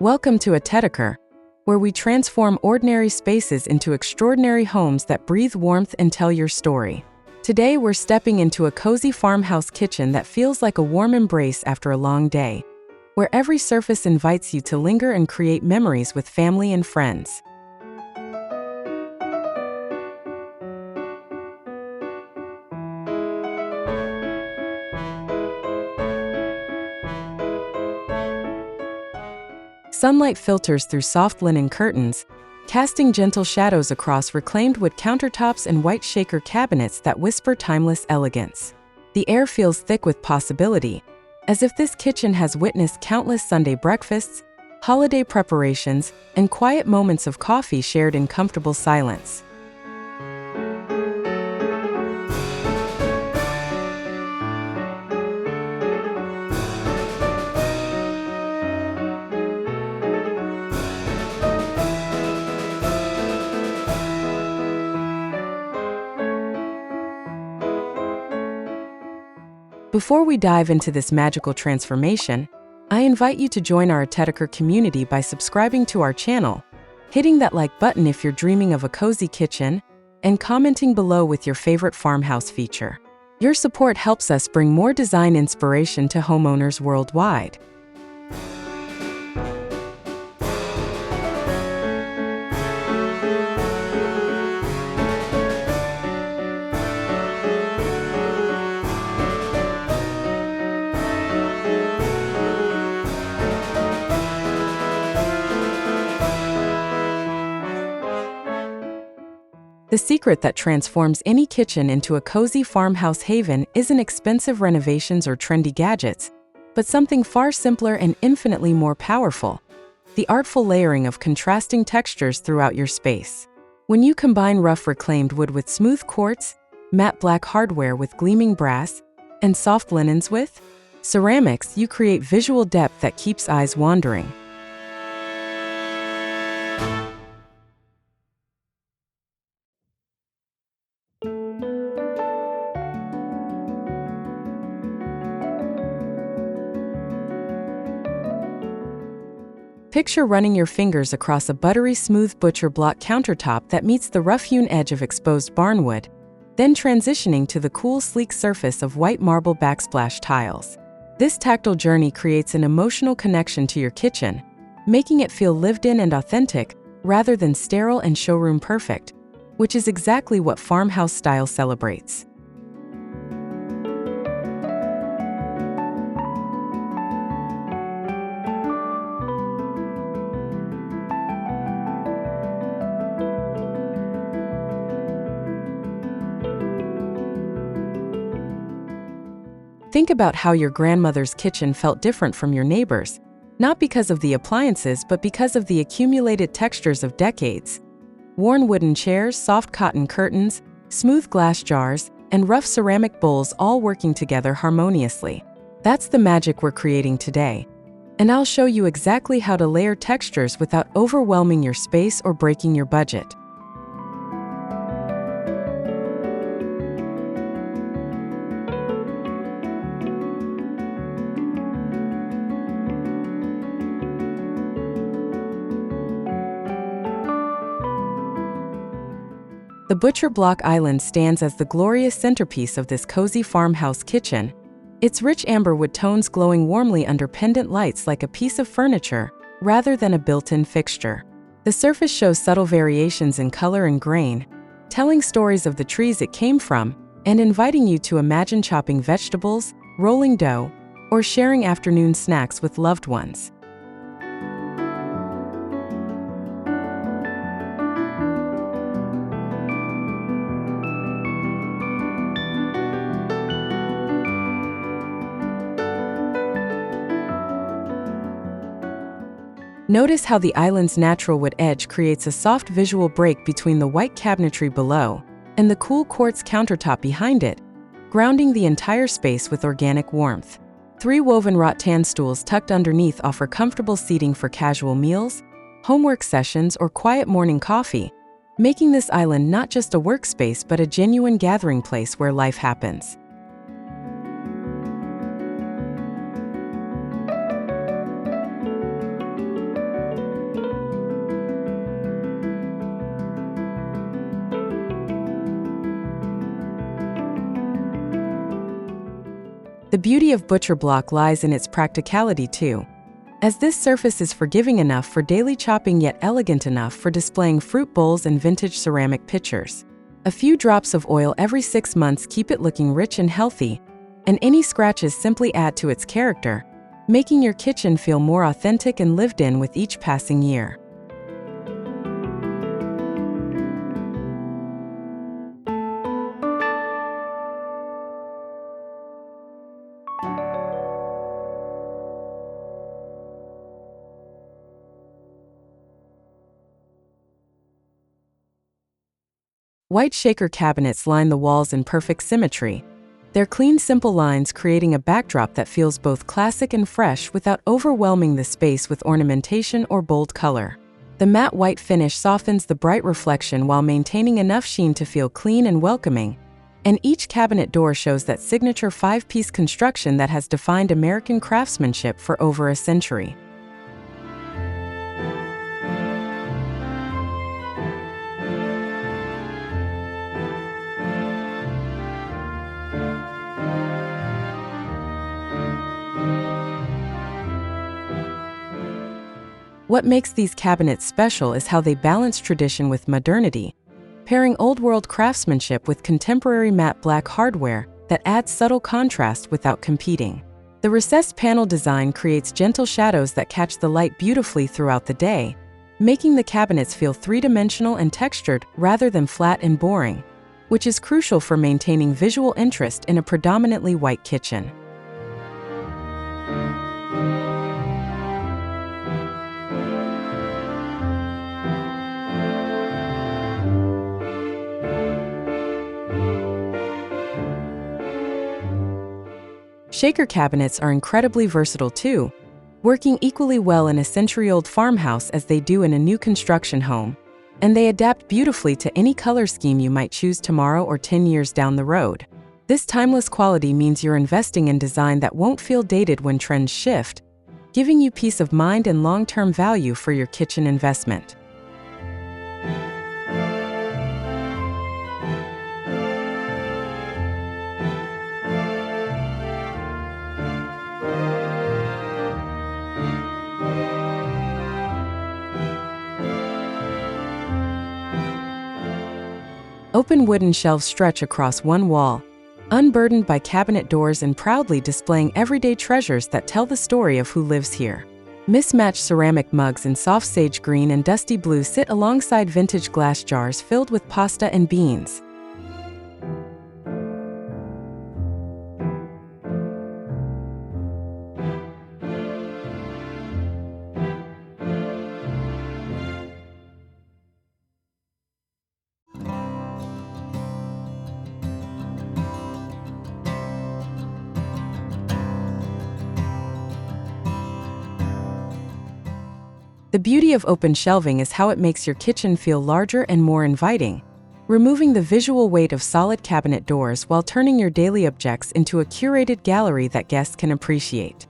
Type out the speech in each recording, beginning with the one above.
Welcome to ATEDECOR, where we transform ordinary spaces into extraordinary homes that breathe warmth and tell your story. Today we're stepping into a cozy farmhouse kitchen that feels like a warm embrace after a long day, where every surface invites you to linger and create memories with family and friends. Sunlight filters through soft linen curtains, casting gentle shadows across reclaimed wood countertops and white shaker cabinets that whisper timeless elegance. The air feels thick with possibility, as if this kitchen has witnessed countless Sunday breakfasts, holiday preparations, and quiet moments of coffee shared in comfortable silence. Before we dive into this magical transformation, I invite you to join our ATEDECOR community by subscribing to our channel, hitting that like button if you're dreaming of a cozy kitchen, and commenting below with your favorite farmhouse feature. Your support helps us bring more design inspiration to homeowners worldwide. The secret that transforms any kitchen into a cozy farmhouse haven isn't expensive renovations or trendy gadgets, but something far simpler and infinitely more powerful: the artful layering of contrasting textures throughout your space. When you combine rough reclaimed wood with smooth quartz, matte black hardware with gleaming brass, and soft linens with ceramics, you create visual depth that keeps eyes wandering. Picture running your fingers across a buttery smooth butcher block countertop that meets the rough-hewn edge of exposed barnwood, then transitioning to the cool, sleek surface of white marble backsplash tiles. This tactile journey creates an emotional connection to your kitchen, making it feel lived in and authentic rather than sterile and showroom perfect, which is exactly what farmhouse style celebrates. Think about how your grandmother's kitchen felt different from your neighbor's, not because of the appliances but because of the accumulated textures of decades. Worn wooden chairs, soft cotton curtains, smooth glass jars, and rough ceramic bowls all working together harmoniously. That's the magic we're creating today. And I'll show you exactly how to layer textures without overwhelming your space or breaking your budget. The butcher block island stands as the glorious centerpiece of this cozy farmhouse kitchen, its rich amberwood tones glowing warmly under pendant lights like a piece of furniture rather than a built-in fixture. The surface shows subtle variations in color and grain, telling stories of the trees it came from and inviting you to imagine chopping vegetables, rolling dough, or sharing afternoon snacks with loved ones. Notice how the island's natural wood edge creates a soft visual break between the white cabinetry below and the cool quartz countertop behind it, grounding the entire space with organic warmth. 3 woven rattan stools tucked underneath offer comfortable seating for casual meals, homework sessions, or quiet morning coffee, making this island not just a workspace but a genuine gathering place where life happens. The beauty of butcher block lies in its practicality too, as this surface is forgiving enough for daily chopping yet elegant enough for displaying fruit bowls and vintage ceramic pitchers. A few drops of oil every 6 months keep it looking rich and healthy, and any scratches simply add to its character, making your kitchen feel more authentic and lived in with each passing year. White shaker cabinets line the walls in perfect symmetry. Their clean, simple lines creating a backdrop that feels both classic and fresh without overwhelming the space with ornamentation or bold color. The matte white finish softens the bright reflection while maintaining enough sheen to feel clean and welcoming. And each cabinet door shows that signature 5-piece construction that has defined American craftsmanship for over a century. What makes these cabinets special is how they balance tradition with modernity, pairing old-world craftsmanship with contemporary matte black hardware that adds subtle contrast without competing. The recessed panel design creates gentle shadows that catch the light beautifully throughout the day, making the cabinets feel three-dimensional and textured rather than flat and boring, which is crucial for maintaining visual interest in a predominantly white kitchen. Shaker cabinets are incredibly versatile too, working equally well in a century-old farmhouse as they do in a new construction home, and they adapt beautifully to any color scheme you might choose tomorrow or 10 years down the road. This timeless quality means you're investing in design that won't feel dated when trends shift, giving you peace of mind and long-term value for your kitchen investment. Open wooden shelves stretch across one wall, unburdened by cabinet doors and proudly displaying everyday treasures that tell the story of who lives here. Mismatched ceramic mugs in soft sage green and dusty blue sit alongside vintage glass jars filled with pasta and beans. The beauty of open shelving is how it makes your kitchen feel larger and more inviting, removing the visual weight of solid cabinet doors while turning your daily objects into a curated gallery that guests can appreciate.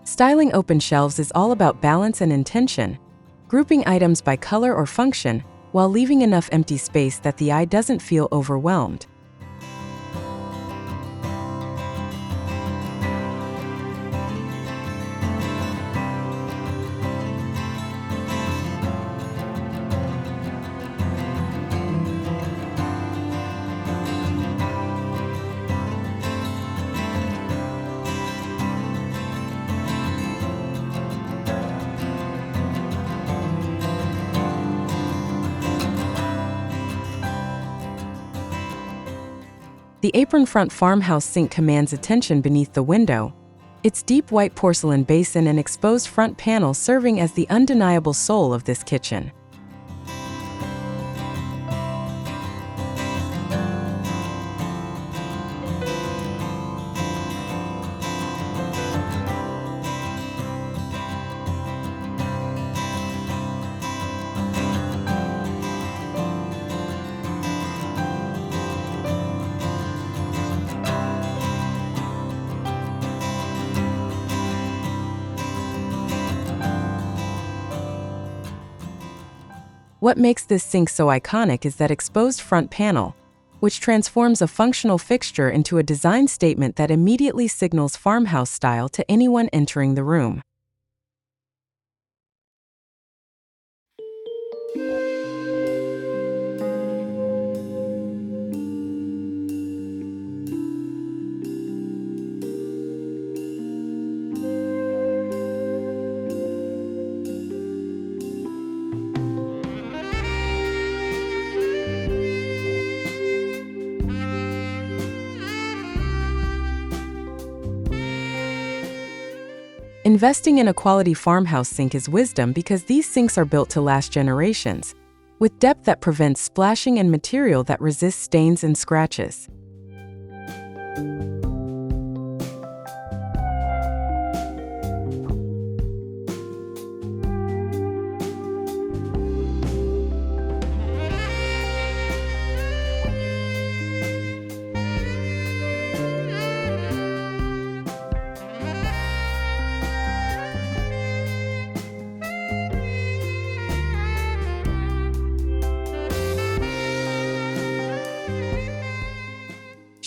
Styling open shelves is all about balance and intention, grouping items by color or function while leaving enough empty space that the eye doesn't feel overwhelmed. The apron-front farmhouse sink commands attention beneath the window, its deep white porcelain basin and exposed front panel serving as the undeniable soul of this kitchen. What makes this sink so iconic is that exposed front panel, which transforms a functional fixture into a design statement that immediately signals farmhouse style to anyone entering the room. Investing in a quality farmhouse sink is wisdom because these sinks are built to last generations, with depth that prevents splashing and material that resists stains and scratches.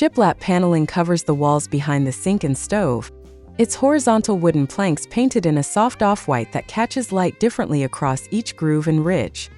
Shiplap paneling covers the walls behind the sink and stove. It's horizontal wooden planks painted in a soft off-white that catches light differently across each groove and ridge.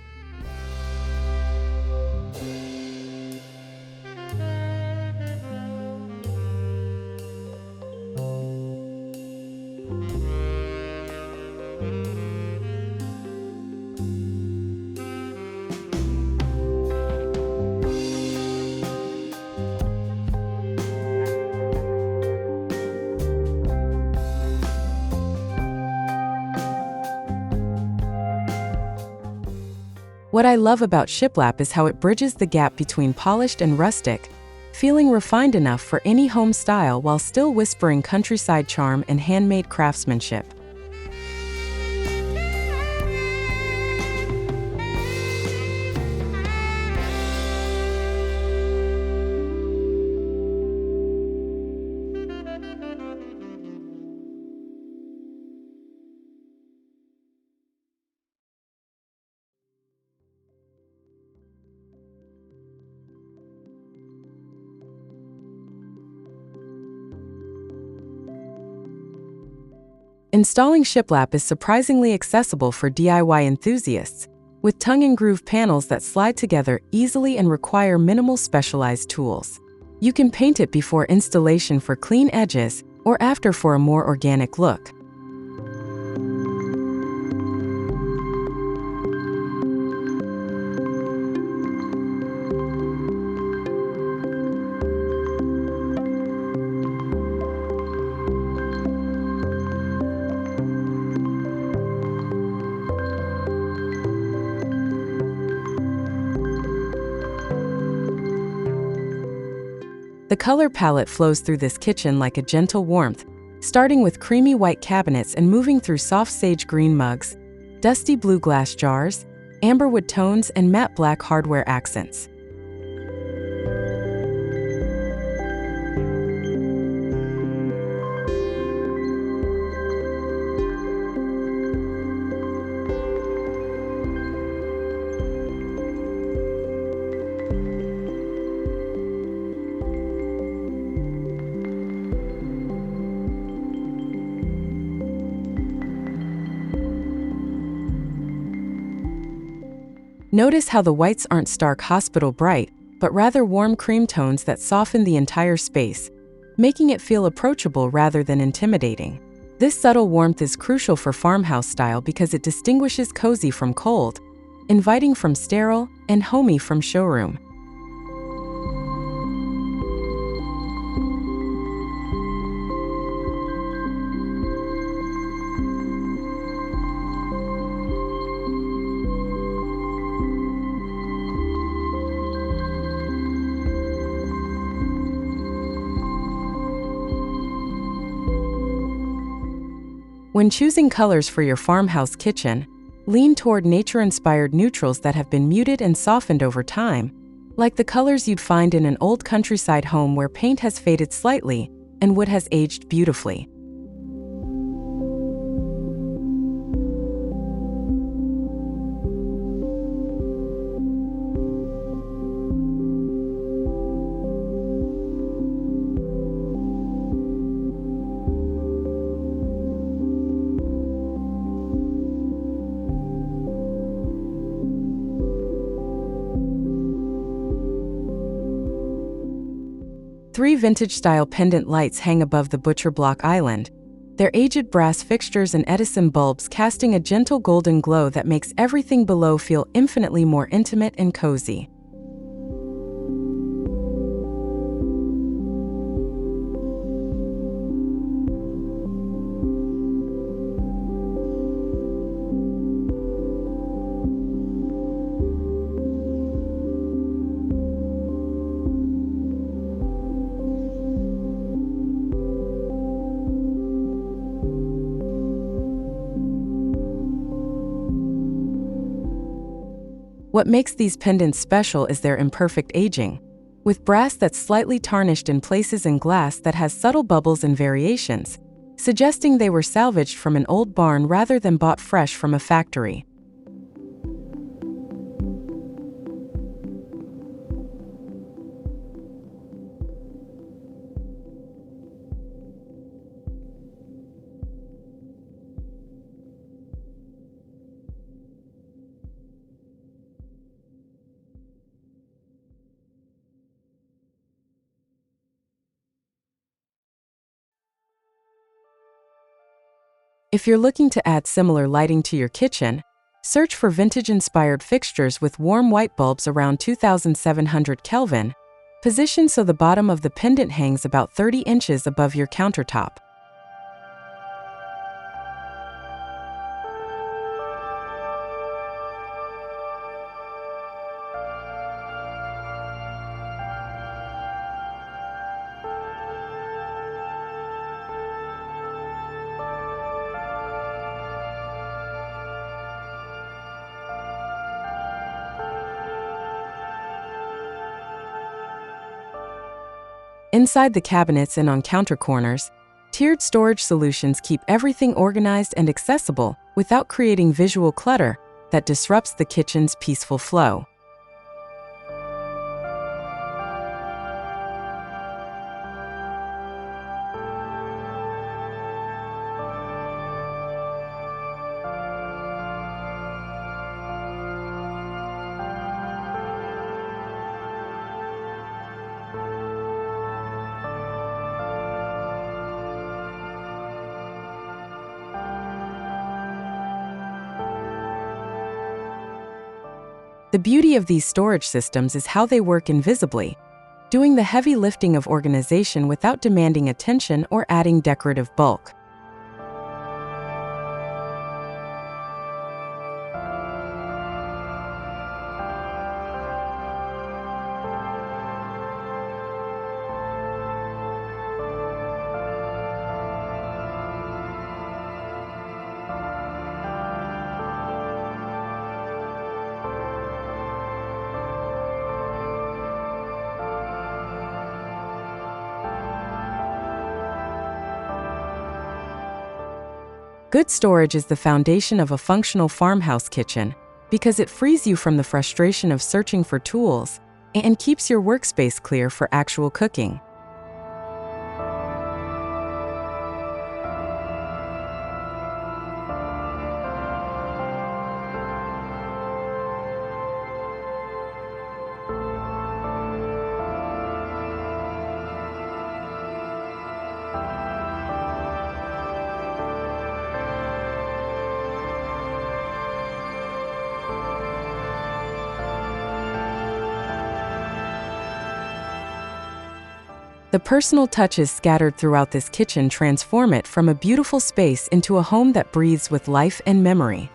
What I love about Shiplap is how it bridges the gap between polished and rustic, feeling refined enough for any home style while still whispering countryside charm and handmade craftsmanship. Installing Shiplap is surprisingly accessible for DIY enthusiasts, with tongue and groove panels that slide together easily and require minimal specialized tools. You can paint it before installation for clean edges or after for a more organic look. The color palette flows through this kitchen like a gentle warmth, starting with creamy white cabinets and moving through soft sage green mugs, dusty blue glass jars, amberwood tones, and matte black hardware accents. Notice how the whites aren't stark hospital bright, but rather warm cream tones that soften the entire space, making it feel approachable rather than intimidating. This subtle warmth is crucial for farmhouse style because it distinguishes cozy from cold, inviting from sterile, and homey from showroom. When choosing colors for your farmhouse kitchen, lean toward nature-inspired neutrals that have been muted and softened over time, like the colors you'd find in an old countryside home where paint has faded slightly and wood has aged beautifully. Three vintage-style pendant lights hang above the butcher block island, their aged brass fixtures and Edison bulbs casting a gentle golden glow that makes everything below feel infinitely more intimate and cozy. What makes these pendants special is their imperfect aging, with brass that's slightly tarnished in places and glass that has subtle bubbles and variations, suggesting they were salvaged from an old barn rather than bought fresh from a factory. If you're looking to add similar lighting to your kitchen, search for vintage-inspired fixtures with warm white bulbs around 2700 Kelvin, positioned so the bottom of the pendant hangs about 30 inches above your countertop. Inside the cabinets and on counter corners, tiered storage solutions keep everything organized and accessible without creating visual clutter that disrupts the kitchen's peaceful flow. The beauty of these storage systems is how they work invisibly, doing the heavy lifting of organization without demanding attention or adding decorative bulk. Good storage is the foundation of a functional farmhouse kitchen because it frees you from the frustration of searching for tools and keeps your workspace clear for actual cooking. The personal touches scattered throughout this kitchen transform it from a beautiful space into a home that breathes with life and memory.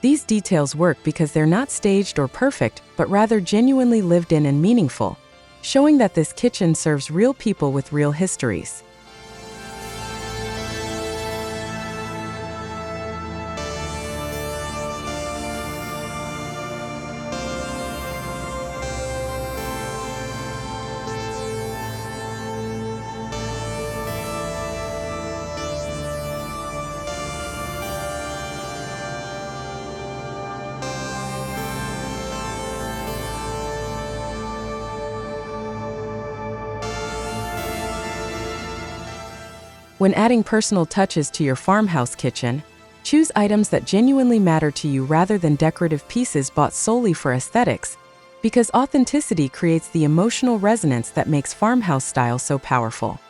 These details work because they're not staged or perfect, but rather genuinely lived in and meaningful, showing that this kitchen serves real people with real histories. When adding personal touches to your farmhouse kitchen, choose items that genuinely matter to you rather than decorative pieces bought solely for aesthetics, because authenticity creates the emotional resonance that makes farmhouse style so powerful.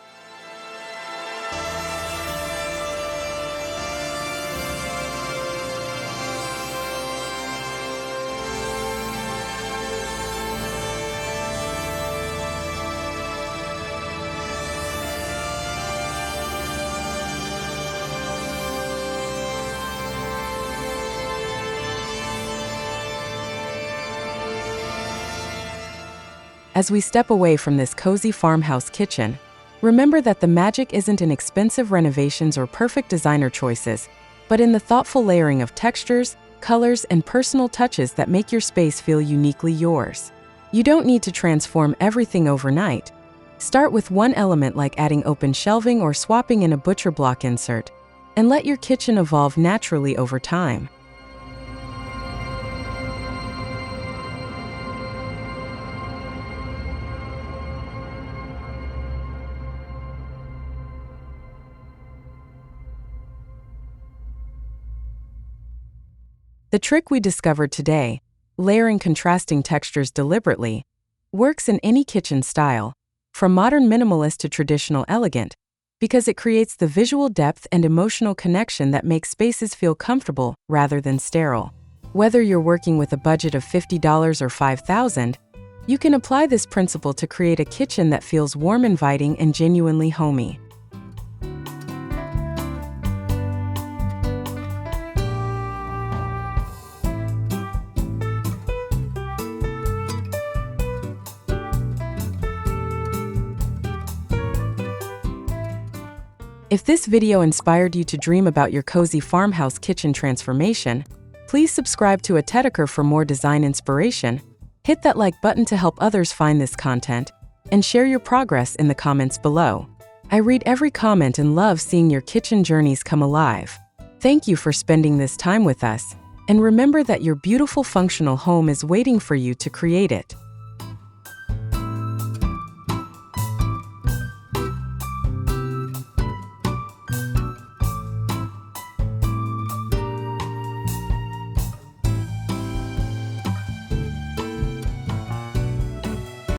As we step away from this cozy farmhouse kitchen, remember that the magic isn't in expensive renovations or perfect designer choices, but in the thoughtful layering of textures, colors, and personal touches that make your space feel uniquely yours. You don't need to transform everything overnight. Start with one element like adding open shelving or swapping in a butcher block insert, and let your kitchen evolve naturally over time. The trick we discovered today, layering contrasting textures deliberately, works in any kitchen style, from modern minimalist to traditional elegant, because it creates the visual depth and emotional connection that makes spaces feel comfortable rather than sterile. Whether you're working with a budget of $50 or $5,000, you can apply this principle to create a kitchen that feels warm, inviting, and genuinely homey. If this video inspired you to dream about your cozy farmhouse kitchen transformation, please subscribe to ATEDECOR for more design inspiration, hit that like button to help others find this content, and share your progress in the comments below. I read every comment and love seeing your kitchen journeys come alive. Thank you for spending this time with us, and remember that your beautiful functional home is waiting for you to create it.